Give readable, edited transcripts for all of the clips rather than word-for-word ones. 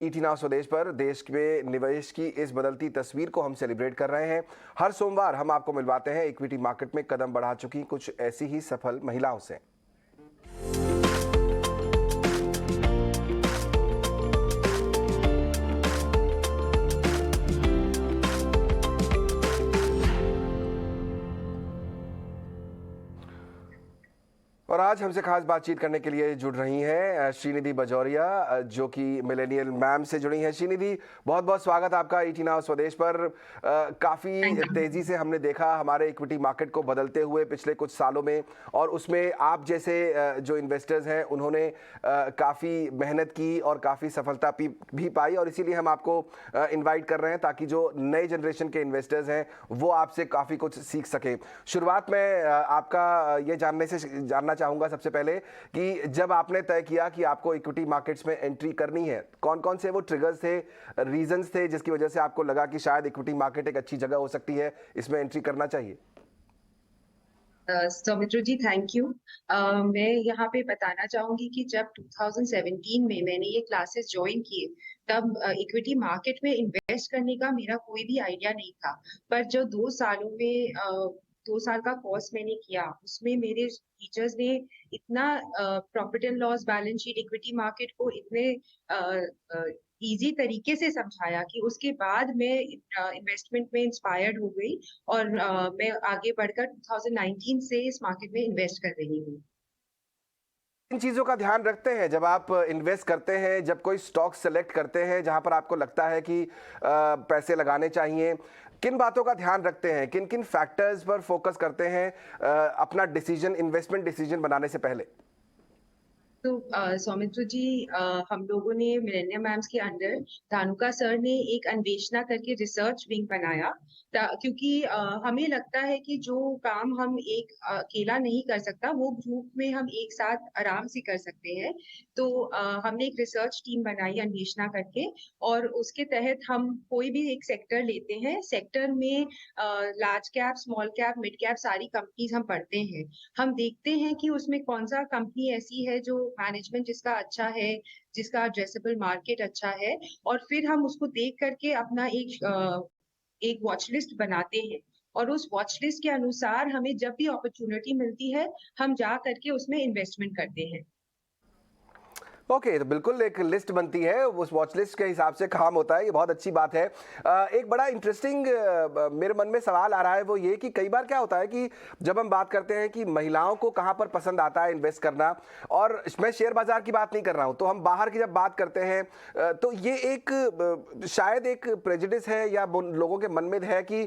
ET now स्वदेश पर देश में निवेश की इस बदलती तस्वीर को हम सेलिब्रेट कर रहे हैं। हर सोमवार हम आपको मिलवाते हैं इक्विटी मार्केट में कदम बढ़ा चुकी कुछ ऐसी ही सफल महिलाओं से। और आज हमसे खास बातचीत करने के लिए जुड़ रही हैं श्रीनिधि बजौरिया, जो कि मिलेनियल मैम से जुड़ी हैं। श्रीनिधि, बहुत बहुत स्वागत आपका ईटी नाउ स्वदेश पर। काफ़ी तेज़ी से हमने देखा हमारे इक्विटी मार्केट को बदलते हुए पिछले कुछ सालों में, और उसमें आप जैसे जो इन्वेस्टर्स हैं उन्होंने काफ़ी मेहनत की और काफ़ी सफलता भी पाई, और इसीलिए हम आपको इनवाइट कर रहे हैं ताकि जो नए जनरेशन के इन्वेस्टर्स हैं वो आपसे काफ़ी कुछ सीख सकें। शुरुआत में आपका ये जानना चाहूंगा सबसे पहले कि जब आपने तय किया कि आपको इक्विटी मार्केट्स में एंट्री करनी है, कौन कौन से वो ट्रिगर्स थे, रीजंस थे जिसकी वजह से आपको लगा कि शायद इक्विटी मार्केट एक अच्छी जगह हो सकती है, इसमें एंट्री करना चाहिए? सौमित्र जी, थैंक यू। मैं यहाँ पे बताना चाहूंगी कि जब 2017 में मैंने ये क्लासेस ज्वाइन किए, तब इक्विटी मार्केट में इन्वेस्ट करने का मेरा कोई भी आइडिया नहीं था। पर जो 2 सालों में 2 साल का कोर्स मैंने किया, उसमें मेरे टीचर्स ने इतना profit and loss, balance sheet, equity market को इतने इजी तरीके से समझाया कि उसके बाद मैं इन्वेस्टमेंट में इंस्पायर्ड हो गई, और मैं आगे बढ़कर 2019 से इस मार्केट में इन्वेस्ट कर रही हूँ। इन चीज़ों का ध्यान रखते हैं जब आप इन्वेस्ट करते हैं, जब कोई स्टॉक सेलेक्ट करते हैं जहां पर आपको लगता है कि पैसे लगाने चाहिए, किन बातों का ध्यान रखते हैं, किन किन फैक्टर्स पर फोकस करते हैं अपना डिसीजन, इन्वेस्टमेंट डिसीजन बनाने से पहले? तो सौमित्र जी, हम लोगों ने मिलेनियम मैम्स के अंडर धानुका सर ने एक अन्वेषणा करके रिसर्च विंग बनाया, क्योंकि हमें लगता है कि जो काम हम एक अकेला नहीं कर सकता, वो ग्रुप में हम एक साथ आराम से कर सकते हैं। तो हमने एक रिसर्च टीम बनाई अन्वेषणा करके, और उसके तहत हम कोई भी एक सेक्टर लेते हैं। सेक्टर में large cap, small cap, mid cap सारी कंपनीज हम पढ़ते हैं। हम देखते हैं कि उसमें कौन सा कंपनी ऐसी है जो मैनेजमेंट जिसका अच्छा है, जिसका एड्रेसेबल मार्केट अच्छा है, और फिर हम उसको देख करके अपना एक वॉच लिस्ट बनाते हैं। और उस वॉच लिस्ट के अनुसार हमें जब भी अपॉर्चुनिटी मिलती है, हम जा करके उसमें इन्वेस्टमेंट करते हैं। ओके, तो बिल्कुल एक लिस्ट बनती है, उस वॉच लिस्ट के हिसाब से काम होता है, ये बहुत अच्छी बात है। एक बड़ा इंटरेस्टिंग मेरे मन में सवाल आ रहा है, वो ये कि कई बार क्या होता है कि जब हम बात करते हैं कि महिलाओं को कहाँ पर पसंद आता है इन्वेस्ट करना, और मैं शेयर बाजार की बात नहीं कर रहा हूँ, तो हम बाहर की जब बात करते हैं तो ये एक शायद एक प्रेजुडिस है या लोगों के मन में है कि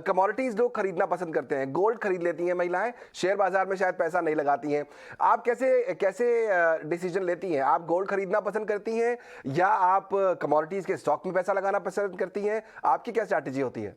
कमोडिटीज लोग खरीदना पसंद करते हैं, गोल्ड खरीद लेती हैं महिलाएं, शेयर बाजार में शायद पैसा नहीं लगाती हैं। आप कैसे कैसे डिसीजन लेती हैं? आप गोल्ड खरीदना पसंद करती हैं या आप कमोडिटीज के स्टॉक में पैसा लगाना पसंद करती हैं? आपकी क्या स्ट्रैटेजी होती है?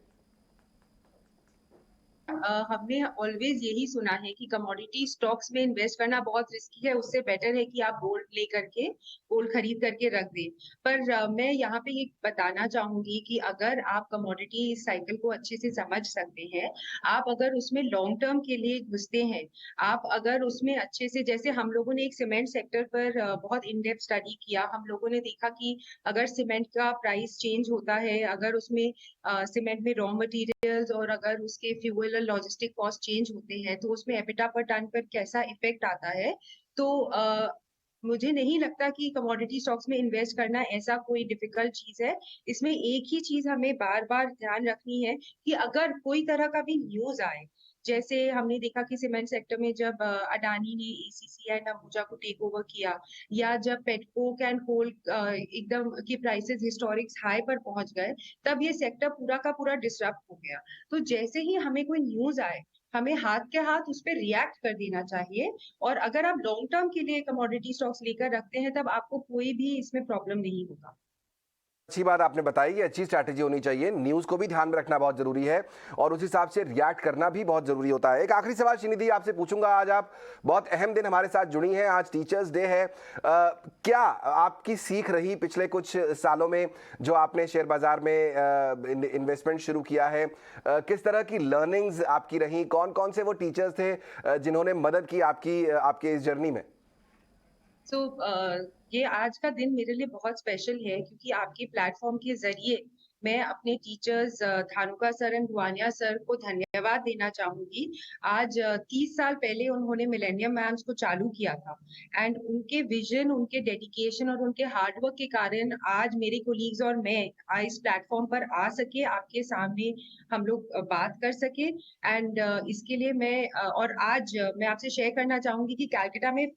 हमने ऑलवेज यही सुना है कि कमोडिटी स्टॉक्स में इन्वेस्ट करना बहुत रिस्की है, उससे बेटर है कि आप गोल्ड खरीद करके रख दें। पर मैं यहाँ पे ये बताना चाहूंगी कि अगर आप कमोडिटी साइकिल को अच्छे से समझ सकते हैं, आप अगर उसमें लॉन्ग टर्म के लिए घुसते हैं, आप अगर उसमें अच्छे से, जैसे हम लोगों ने एक सीमेंट सेक्टर पर बहुत इन डेप्थ स्टडी किया, हम लोगों ने देखा कि अगर सीमेंट का प्राइस चेंज होता है, अगर उसमें सीमेंट में रॉ मटेरियल्स और अगर उसके फ्यूल और लॉजिस्टिक कॉस्ट चेंज होते हैं, तो उसमें एबिटा पर टन पर कैसा इफेक्ट आता है। तो मुझे नहीं लगता कि कमोडिटी स्टॉक्स में इन्वेस्ट करना ऐसा कोई डिफिकल्ट चीज है। इसमें एक ही चीज हमें बार बार ध्यान रखनी है कि अगर कोई तरह का भी न्यूज आए, जैसे हमने देखा कि सीमेंट सेक्टर में जब अडानी ने एसीसी एंड अंबुजा को टेक ओवर किया, या जब पेटकोक एंड कोल एकदम की प्राइसेस हिस्टोरिक्स हाई पर पहुंच गए, तब ये सेक्टर पूरा का पूरा डिसरप्ट हो गया। तो जैसे ही हमें कोई न्यूज आए, हमें हाथ के हाथ उस पर रिएक्ट कर देना चाहिए। और अगर आप लॉन्ग टर्म के लिए कमोडिटी स्टॉक्स लेकर रखते हैं, तब आपको कोई भी इसमें प्रॉब्लम नहीं होगा। अच्छी बात आपने बताई, ये अच्छी स्ट्रैटेजी होनी चाहिए, न्यूज़ को भी ध्यान में रखना बहुत ज़रूरी है और उस हिसाब से रिएक्ट करना भी बहुत ज़रूरी होता है। एक आखिरी सवाल श्रीनिधि आपसे पूछूंगा, आज आप बहुत अहम दिन हमारे साथ जुड़ी हैं, आज टीचर्स डे है। क्या आपकी सीख रही पिछले कुछ सालों में जो आपने शेयर बाजार में इन्वेस्टमेंट शुरू किया है, किस तरह की लर्निंग्स आपकी रही, कौन कौन से वो टीचर्स थे जिन्होंने मदद की आपकी आपके इस जर्नी में? सो ये आज का दिन मेरे लिए बहुत स्पेशल है क्योंकि आपके प्लेटफ़ॉर्म के ज़रिए मैं अपने teachers Dhanuka sir and Guaniya sir को धन्यवाद देना चाहूँगी। आज 30 साल पहले उन्होंने मिलेनियम मैम्स को चालू किया था एंड उनके विज़न, उनके डेडिकेशन और उनके हार्ड वर्क के कारण आज मेरे कोलीग्स और मैं इस प्लेटफ़ॉर्म पर आ सके, आपके सामने हम लोग बात कर सके एंड इसके लिए और आज मैं आपसे शेयर करना चाहूँगी कि कलकत्ता में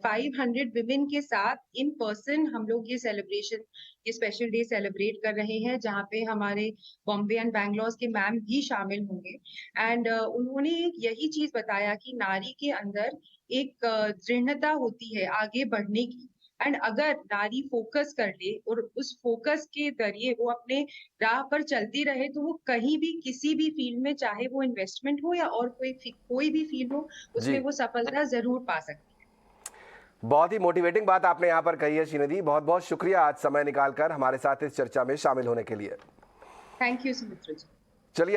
500 विमेन के साथ इन पर्सन हम लोग ये स्पेशल डे सेलिब्रेट कर रहे हैं, जहाँ पे हमारे बॉम्बे एंड बैंगलोर के मैम भी शामिल होंगे एंड उन्होंने एक यही चीज़ बताया कि नारी के अंदर एक दृढ़ता होती है आगे बढ़ने की एंड अगर नारी फ़ोकस कर ले और उस फ़ोकस के ज़रिए वो अपने राह पर चलती रहे, तो वो कहीं भी किसी भी फ़ील्ड में चाहे वो इन्वेस्टमेंट हो या और कोई भी फ़ील्ड हो, उसमें जी, वो सफलता ज़रूर पा सकती है। बहुत ही मोटिवेटिंग बात आपने यहाँ पर कही है श्रीनिधि। बहुत बहुत शुक्रिया आज समय निकालकर हमारे साथ इस चर्चा में शामिल होने के लिए। थैंक यू सुमित्रा जी। चलिए